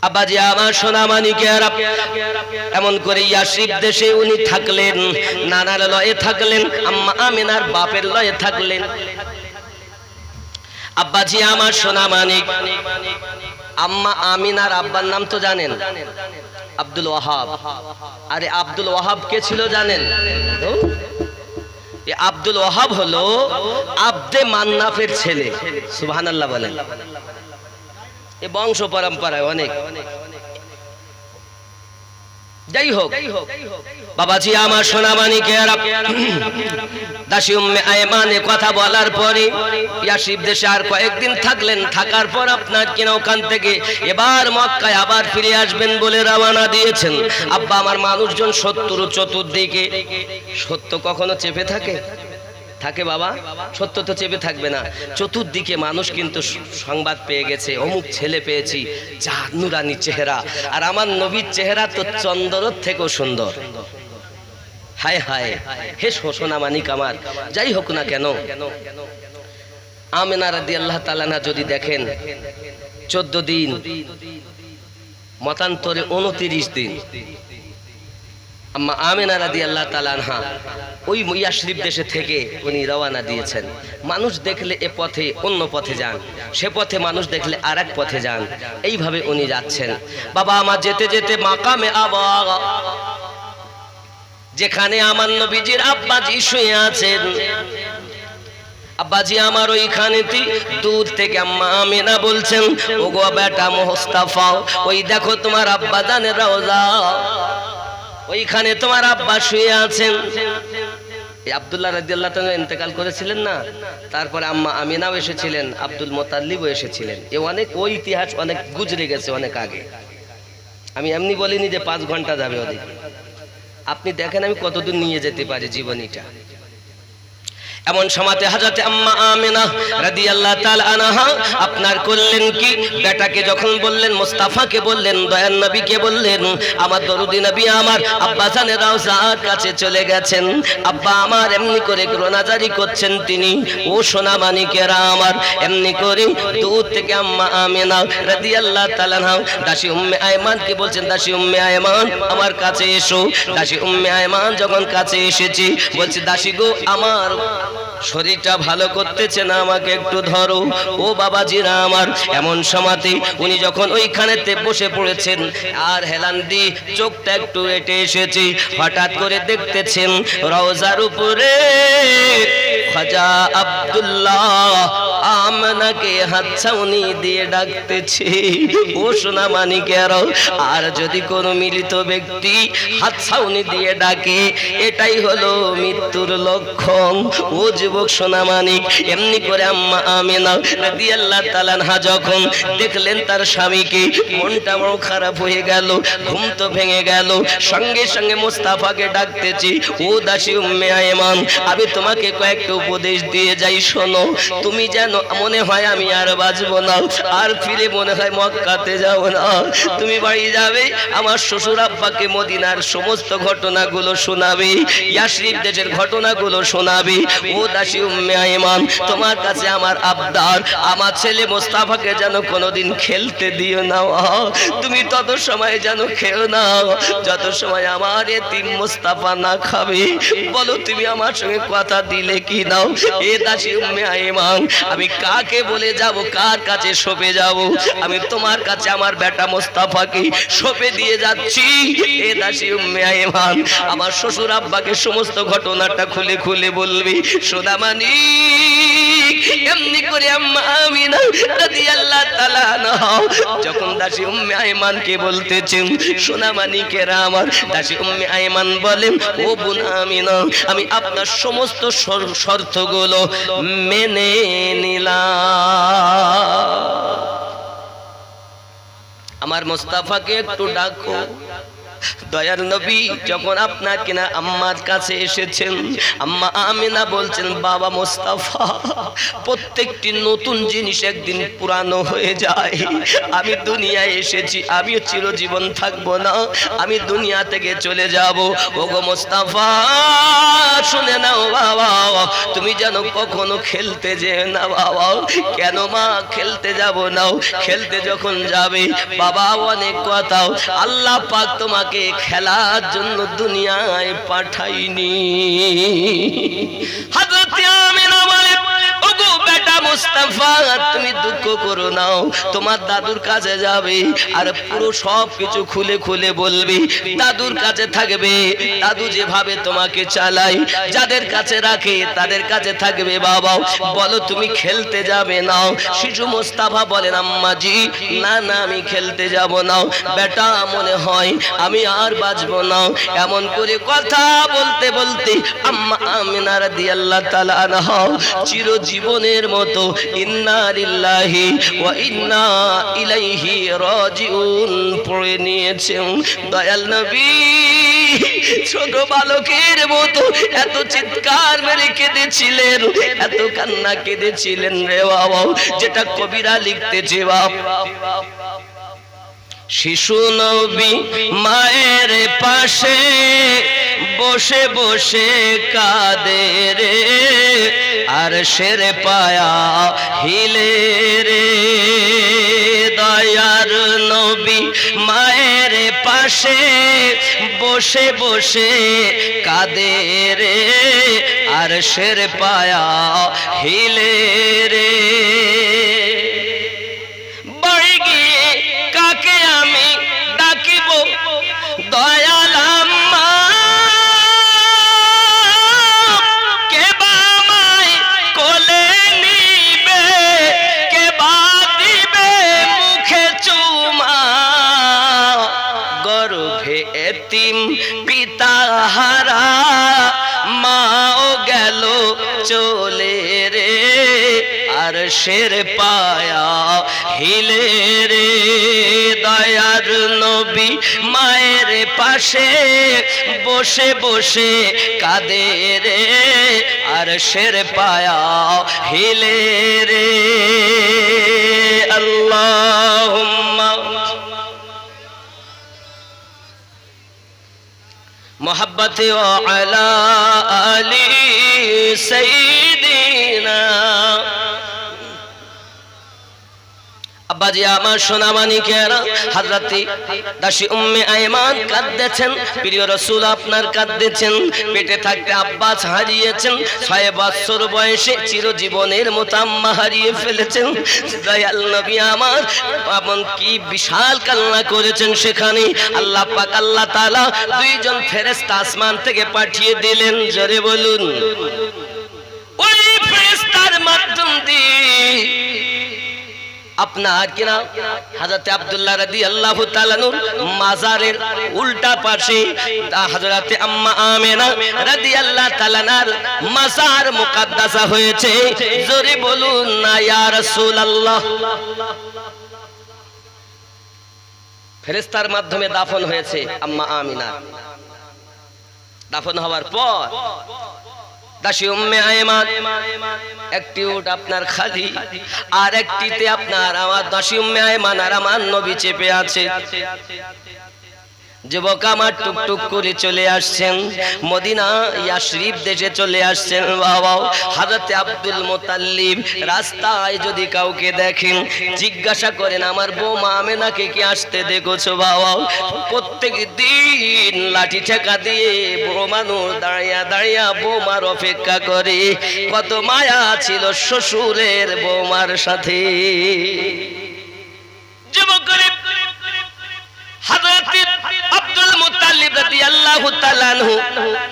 আব্বাজি আমার সোনা মানিকেরা, এমন করে ইয়াসরিব দেশে উনি থাকলেন, নানার লয়ে থাকলেন, আম্মা আমিনার বাপের লয়ে থাকলেন। আব্বাজি আমার সোনা মানিক, আম্মা আমিনার আব্বার নাম তো জানেন, আব্দুল ওয়াহাব। আরে আব্দুল ওয়াহাব কে ছিল জানেন? আব্দুল ওয়াহাব হলো আব্দে মান্নাফের ছেলে। সুবহানাল্লাহ বলেন। এ বংশ পরম্পরায় অনেক। যাই হোক বাবাজি আমার সোনা মানিকেরা, দাসী উম্মে আয়মানে কথা বলার পরে ইয়াসরিব দেশে আর কয়েকদিন থাকলেন। থাকার পর আপনার কিনা ওখান থেকে এবার মক্কায় আবার ফিরে আসবেন বলে রওনা দিয়েছেন। আব্বা আমার, মানুষজন শত্রু চতুর্দিকে। সত্য কখনো চেপে থাকে? থাকে বাবা, সত্য তো চেপে থাকবে না। চতুর্দিকে মানুষ কিন্তু সংবাদ পেয়ে গেছে, অমুক ছেলে পেয়েছি, যা নুরানি চেহারা, আর আমার নবীর চেহারা তো চন্দ্রের থেকেও সুন্দর। হায় হায়, হে সোনা মানিক আমার, যাই হোক না কেন, আমেনা রাদিয়াল্লাহু তাআলা আনহা যদি দেখেন 14 দিন, মতান্তরে 29 দিন, আম্মা আমেনা রাদিয়াল্লাহু তাআলা আনহা ওই ইয়াসরিব দেশে থেকে উনি রওনা দিয়েছেন। মানুষ দেখলে এ পথে অন্য পথে যান, সে পথে মানুষ দেখলে আরেক পথে যান, এইভাবে উনি যাচ্ছেন। বাবা আমার যেতে যেতে মাকামে আবা, যেখানে আমার নবীজির আব্বাজি শুয়ে আছেন, আব্বাজি আমার ওইখানেতে দূর থেকে আম্মা আমিনা বলছেন, ওগো বেটা মুস্তাফা, ওই দেখো তোমার আব্বা জানের রওজা, ওইখানে তোমার আব্বা শুয়ে আছেন। এই আব্দুল্লাহ রাদিয়াল্লাহু তাআলা ইন্তেকাল করেছিলেন না, তারপরে আম্মা আমিনাও এসেছিলেন, আব্দুল মুতাল্লিবও এসেছিলেন। এ অনেক ওই ইতিহাস অনেক গুজরে গেছে অনেক আগে। আমি এমনি বলিনি যে 5 ঘন্টা যাবে ওদিক। আপনি দেখেন আমি কতদূর নিয়ে যেতে পারি জীবনীটা। এমন সময়তে হযরত আম্মা আমিনা রাদিয়াল্লাহু তাআলা আনহা আপনার করলেন কি, বেটাকে যখন বললেন, মুস্তাফাকে বললেন, দয়ার নবীকে বললেন, আমার দরুদি নবী আমার আব্বা জানের রওজার কাছে চলে গেছেন, আব্বা আমার এমনি করে রোনাজারি করছেন তিনি, ও সোনা মানিকেরা আমার, এমনি করে দূর থেকে আম্মা আমিনা রাদিয়াল্লাহু তাআলা আনহা দাসী উম্মে আয়মানকে বলছেন, দাসী উম্মে আয়মান আমার কাছে এসো। দাসী উম্মে আয়মান যখন কাছে এসেছে, বলছে, দাসী গো আমার শরীরটা ভালো করতেছে না, আমাকে একটু ধরো ও বাবাজিরা আমার। এমন সময়তে উনি যখন ওইখানেতে বসে পড়েছেন আর হেলান দিয়ে চোখটা একটু এটে এসেছে, হঠাৎ করে দেখতেছেন রওজার উপরে খাজা আব্দুল্লাহ আমনাকে হাতছাউনি দিয়ে ডাকতেছে, ও সোনা মানিকেরা। আর যদি কোনো মিলিত ব্যক্তি হাতছাউনি দিয়ে ডাকে, এটাই হলো মৃত্যুর লক্ষণ। ও যুবক সোনা মানিক, এমনি করে আম্মা আমিনা রাদিয়াল্লাহু তাআলা আনহা যখন দেখলেন তার স্বামীকে, মনটা বড় খারাপ হয়ে গেল, ঘুম তো ভেঙে গেল। সঙ্গে সঙ্গে মুস্তাফাকে ডাকতেছি, ও দাসী উম্মে আয়মান, আমি তোমাকে কয়েকটা উপদেশ দিয়ে যাই, শোনো। তুমি যেন মনে হয় আমি আর বাঁচবো না, আর ফিরে মনে হয় মক্কাতে যাব না, তুমি বাড়ি যাবে, আমার শ্বশুর আব্বাকে মদিনার সমস্ত ঘটনাগুলো শোনাবে, ইয়াসরিব দেশের ঘটনাগুলো শোনাবে। ও দাসী উম্মে আয়মান, তোমার কাছে আমার আবদার, আমার ছেলে মুস্তাফাকে যেন কোনোদিন খেলতে দিও না, তুমি তত সময় যেন খেও না যত সময় আমার এতিম মুস্তাফা না খাবে। বলো তুমি আমার সঙ্গে কথা দিলে কি নাও? এ দাসী উম্মে আয়মান, আমি কাকে বলে যাব, কার কাছে সঁপে যাব? আমি তোমার কাছে আমার বেটা মুস্তাফাকে সঁপে দিয়ে যাচ্ছি। এ দাসী উম্মে আয়মান, আমার শ্বশুর আব্বাকে সমস্ত ঘটনাটা খুলে খুলে বলবি। সোনামানি এমনি করে আম্মা আমিনা রাদিয়াল্লাহু তাআলা আনহা যখন দাসী উম্মে আয়মানকে বলতেছেন, সোনামানিকেরা আমার, দাসী উম্মে আয়মান বলেন, ও বোন আমিনা, আমি আপনার সমস্ত শর্তগুলো মেনে নিলাম, আমার মুস্তাফাকে একটু ডাকো। দয়ার নবী যখন আপনার কিনা আম্মার কাছে এসেছেন, আম্মা আমিনা বলছেন, বাবা মুস্তাফা, প্রত্যেকটি নতুন জিনিস একদিন পুরানো হয়ে যায়। আমি দুনিয়ায় এসেছি, আমিও চিরজীবন থাকবো না, আমি দুনিয়া থেকে চলে যাব। ওগো মুস্তাফা শুনে নাও বাবা, তুমি যেন কখনো খেলতে যেও না বাবা। কেন মা খেলতে যাব না? খেলতে যখন যাবে বাবা, অনেক কথা, আল্লাহ পাক তোমাকে খেলার জন্য দুনিয়ায় পাঠাইনি। হযরত আমিনা বলে, ওগো বেটা মুস্তাফা, তুমি দুঃখ করো না, তোমার দাদুর কাছে যাবে আর পুরো সব কিছু খুলে খুলে বলবে। দাদুর কাছে থাকবে, দাদু যেভাবে তোমাকে চালায়, যাদের কাছে রাখে তাদের কাছে থাকবে। বাবা বলো তুমি খেলতে যাবে না? শিশু মুস্তাফা বলেন, আম্মাজি না না, আমি খেলতে যাব না বেটা, মনে হয় আমি আর বাঁচবো না। এমন করে কথা বলতে বলতে আম্মা আমিনা রাদিয়াল্লাহু তাআলা আনহা চিরজীবনের মতো ইন্না লিল্লাহি ওয়া ইন্না ইলাইহি রাজিউন পড়ে নিয়েছেন। দয়াল নবী ছোট বালকের মতো এত চিৎকার মেরে কেঁদেছিলেন, এত কান্না কেঁদেছিলেন রে বাবা, যেটা কবিরা লিখতেছে বাবা। শিশু নবী মায়ের পাশে বসে বসে কাঁদে রে আরশের পায়া হিলে রে দয়ার নবী মায়ের পাশে বসে বসে কাঁদে রে আরশের পায়া হিলে রে বাড়ি গিয়ে কাকে আমি ডাকিব দয়াল আম্মা কে বা আমায় কোলে নিবে কে বা দিবে মুখে চুমা গর্ভে এতিম পিতা হারা মাও গেল চলে রে আরশের পায়া হিলে রে দয়ার নবী মায়ের পাশে বসে বসে কাঁদে রে আরশের পায়া হিলে রে আল্লাহুম্মা मोहब्बत अला अली सैयदीना আব্বাজি আমার সোনা মানিকেরা হযরতে দাসী উম্মে আয়মান কাঁদতেছেন প্রিয় রাসূল আপনার কাঁদতেছেন পেটে থাকতে আব্বাস হারিয়েছেন 6 বছর বয়সে চিরজীবনের মতো আম্মা হারিয়ে ফেলেছেন দয়াল নবী আমার এমন কি বিশাল কান্না করেছেন সেখানে আল্লাহ পাক আল্লাহ তাআলা দুইজন ফেরেশতা আসমান থেকে পাঠিয়ে দিলেন জোরে বলুন ওই ফেরেশতার মাধ্যম দিয়ে আপনার কিনা হযরত আব্দুল্লাহ রাদিয়াল্লাহু তাআলা নূর মাজারের উল্টা পাশে হযরত আম্মা আমেনা রাদিয়াল্লাহু তাআলা নার মাজার মুকদ্দাসা হয়েছে জোরে বলুন না ইয়া রাসূলুল্লাহ ফেরেশতার মাধ্যমে দাফন হয়েছে আম্মা আমিনা দাফন হওয়ার পর দাসী উম্মে আয়মান একটি উট আপনার খালি আর একটিতে আপনার আমার দাসী উম্মে আয়মান আর আমার নবী চেপে আছে যুবক আমার টুকটুক করে চলে আসছেন মদিনা ইয়াশরিফ দেশে চলে আসছেন বাবা হযরত আব্দুল মুতাল্লিব রাস্তায় যদি কাউকে দেখেন জিজ্ঞাসা করেন আমার বৌমা আমেনাকে কি আসতে দেখেছো বাবা প্রত্যেক দিন লাঠি ঠেকা দিয়ে বড় মানুষ দাঁড়িয়ে দাঁড়িয়ে বৌমার অপেক্ষা করে কত মায়া ছিল শ্বশুরের বৌমার সাথে যুবকের হযরত আব্দুল মুত্তালিব রাদিয়াল্লাহু তাআলা আনহু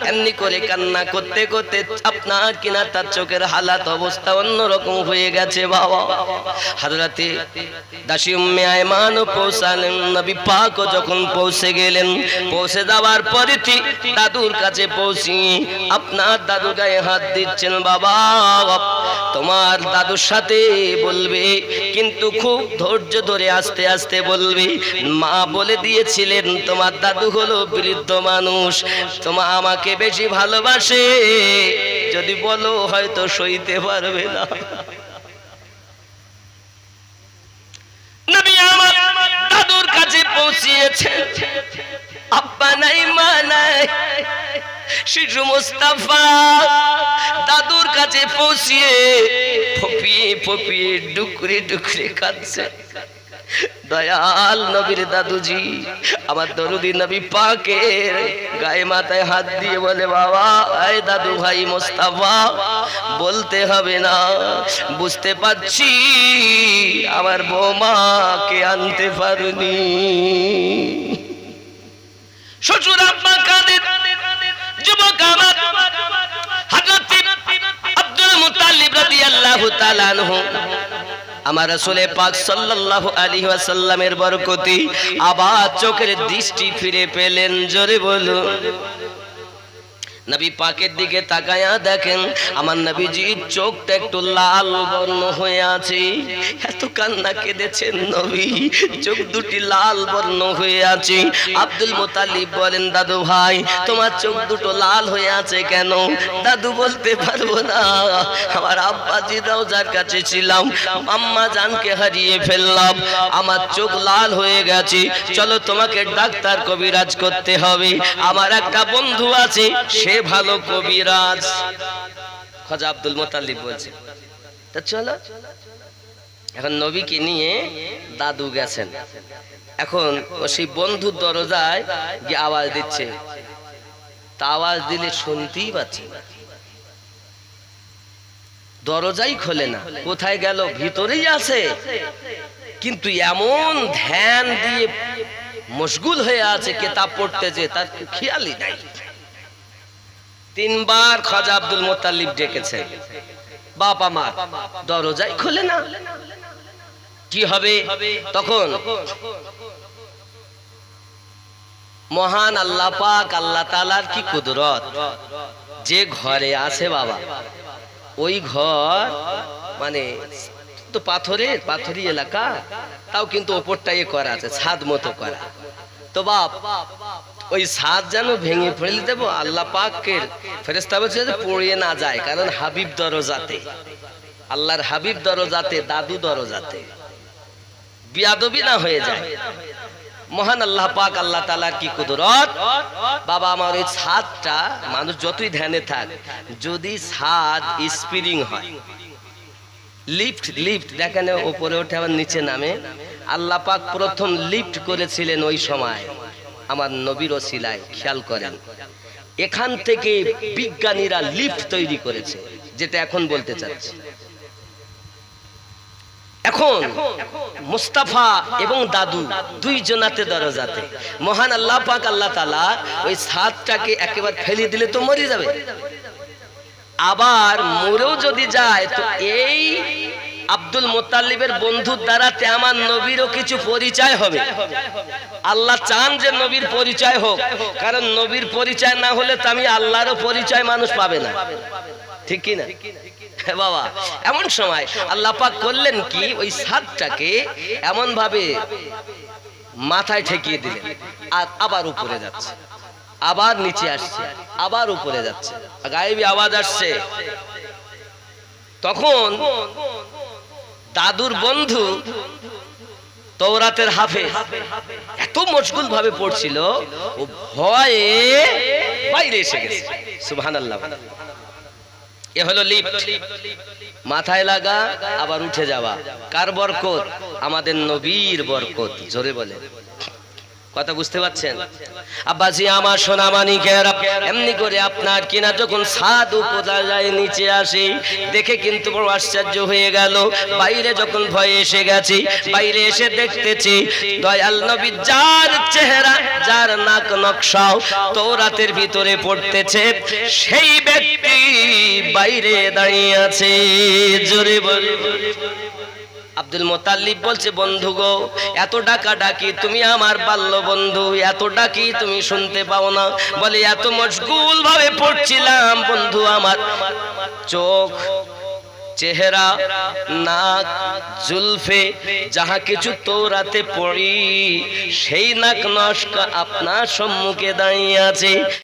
এমনি করে কান্না করতে করতে আপনার কিনা তার চোখের হালাত অবস্থা অন্যরকম হয়ে গেছে বাবা হযরত দাসী উম্মে আয়মান পৌঁছালেন নবী পাক যখন পৌঁছে গেলেন পৌঁছে যাওয়ার পরে দাদুর কাছে পৌঁছি আপনার দাদু গায়ে হাত দিচ্ছেন বাবা তোমার দাদুর সাথে বলবে কিন্তু খুব ধৈর্য ধরে আস্তে আস্তে বলবে মা বলে দিয়েছিলেন তোমার দাদু হলো বৃদ্ধ মানুষ তোমা আমাকে বেশি ভালোবাসে যদি বলো হয়তো সইতে পারবে না নবী আমার দাদুর কাছে পৌঁছিয়েছেন আব্বা নাই মা নাই শিশু মুস্তাফা দাদুর কাছে পৌঁছিয়ে ফপিয়ে ফপিয়ে ডুকরে ডুকরে কাঁদছে দয়াল নবীর দাদুজি আমার দরুদি নবী পাকের গায়ে মাথায় হাত দিয়ে বলে বাবা এই দাদু ভাই মুস্তাফা বলতে হবে না বুঝতে পারছি আমার বৌমাকে আনতে পারুনি শ্বশুর আব্বা কাঁদে যুবক আমার হযরত আব্দুল মুত্তালিব রাদিয়াল্লাহু তাআলা আনহু আমার রাসূল পাক সাল্লাল্লাহু আলাইহি ওয়াসাল্লামের বরকতে আবার চোখের দৃষ্টি ফিরে পেলেন জোরে বলুন নবী পাকের দিকে তাকায়া দেখেন আমার নবীজির চোখটা একটু লাল বর্ণ হয়ে আছে। এত কান্না কেঁদেছেন নবী, চোখ দুটি লাল বর্ণ হয়ে আছে। আব্দুল মুত্তালিব বলেন, দাদু ভাই তোমার চোখ দুটো লাল হয়ে আছে কেন? দাদু বলতে পারবো না, আমার আব্বাজি রওজার কাছে ছিলাম, আম্মা জানকে হারিয়ে ফেললাম, আমার চোখ লাল হয়ে গেছে, চলো তোমাকে ডাক্তার কবিরাজ করতে হবে। আমার একটা বন্ধু আছে, সে ভালো কবিরাজ। খাজা আব্দুল মুত্তালিব বলছে, তা চলো। এখন নবীকে নিয়ে দাদু গেছেন। এখন সেই বন্ধুর দরজায় গিয়ে আওয়াজ দিচ্ছে, তা আওয়াজ দিলে শুনতেই পাচ্ছে না, দরজাই খোলে না। কোথায় গেল? ভিতরেই আছে, কিন্তু এমন ধ্যান দিয়ে মশগুল হয়ে আছে কিতাব পড়তে যে তার খেয়ালই নাই। তিনবার খাজা আব্দুল মুত্তালিব ডেকেছে, বাপ আমার, দরজাই খোলে না, কি হবে? তখন মহান আল্লাহ পাক, আল্লাহ তাআলার কি কুদরত, যে ঘরে আছে বাবা, ওই ঘর মানে তো পাথরি এলাকা, তাও কিন্তু ওপরটাই করা আছে, ছাদ মতো করা। তো বাপ ওই ছাদ যেন ভেঙে ফেলে দেব, আল্লাহ পাকের ফেরেশতা বলছে যে পড়িয়ে না যায়, কারণ হাবিব দরজাতে, আল্লাহর হাবিব দরজাতে, দাদু দরজাতে, বিয়াদবি না হয়ে যায়। মহান আল্লাহ পাক, আল্লাহ তাআলার কি কুদরত, বাবা আমার ওই ছাদটা, মানুষ যতই ধ্যানে থাক, যদি ছাদ স্প্রিং হয়, লিফট দেখেন উপরে ওঠে আবার নিচে নামে, আল্লাহ পাক প্রথম লিফট করেছিলেন ওই সময় আমার নবীর ওসিলায়। খেয়াল করেন, এখান থেকে বিজ্ঞানীরা লিফট তৈরি করেছে, যেটা এখন বলতে চাচ্ছি। এখন মুস্তাফা এবং দাদু দুইজনাতে দরজাতে, মহান আল্লাহ পাক আল্লাহ তাআলা ওই ছাদটাকে একেবারে ফেলে দিলে তো মরে যাবে, আবার মরেও যদি যায় তো এই আব্দুল মুত্তালিবের বন্ধুর দ্বারাতে আমার নবীরও কিছু পরিচয় হবে। আল্লাহ চান যে নবীর পরিচয় হোক, কারণ নবীর পরিচয় না হলে তো আমি আল্লাহরও পরিচয় মানুষ পাবে না, ঠিক কি না বাবা? এমন সময় আল্লাহ পাক করলেন কি, ওই ছাদটাকে এমন ভাবে মাথায় ঠেকিয়ে দিলেন, আর আবার উপরে যাচ্ছে, আবার নিচে আসছে, আবার উপরে যাচ্ছে, গায়েবী আওয়াজ আসছে। তখন দাদুর বন্ধু তওরাতের হাফেজ এত মশগুল ভাবে পড়ছিল, ও ভয়ে বাইরে এসে গেছে। সুবহানাল্লাহ। এ হলো লিফট, মাথায় লাগা আবার উঠে যাওয়া। কার বরকত? আমাদের নবীর বরকত। জোরে বলে, কথা বুঝতে পারছেন? আব্বাজি আমার সোনা মানিকেরা, এমনি করে আপনার কিনা যখন ছাদ উপরে যায়, নিচে আসে, দেখে কিন্তু বড় আশ্চর্য হয়ে গেল। বাইরে যখন ভয়ে এসে গেছে, বাইরে এসে দেখতেছি দয়াল নবী, যার চেহারা, যার নাক নকশা তওরাতের ভিতরে পড়তেছে, সেই ব্যক্তি বাইরে দাঁড়িয়ে আছে। জোরে বলে, আব্দুল মুত্তালিব বলছে, বন্ধু গো, এত ডাকা ডাকি, তুমি আমার বাল্য বন্ধু, এত ডাকি তুমি শুনতে পাও না? বলে, এত মশগুল ভাবে পড়ছিলাম বন্ধু, আমার চোখ, চেহারা, নাক, জুলফে, যাহা কিছু তওরাতে পড়ি, সেই নাক নস্কা আপনার সম্মুখে দাঁড়িয়ে আছে।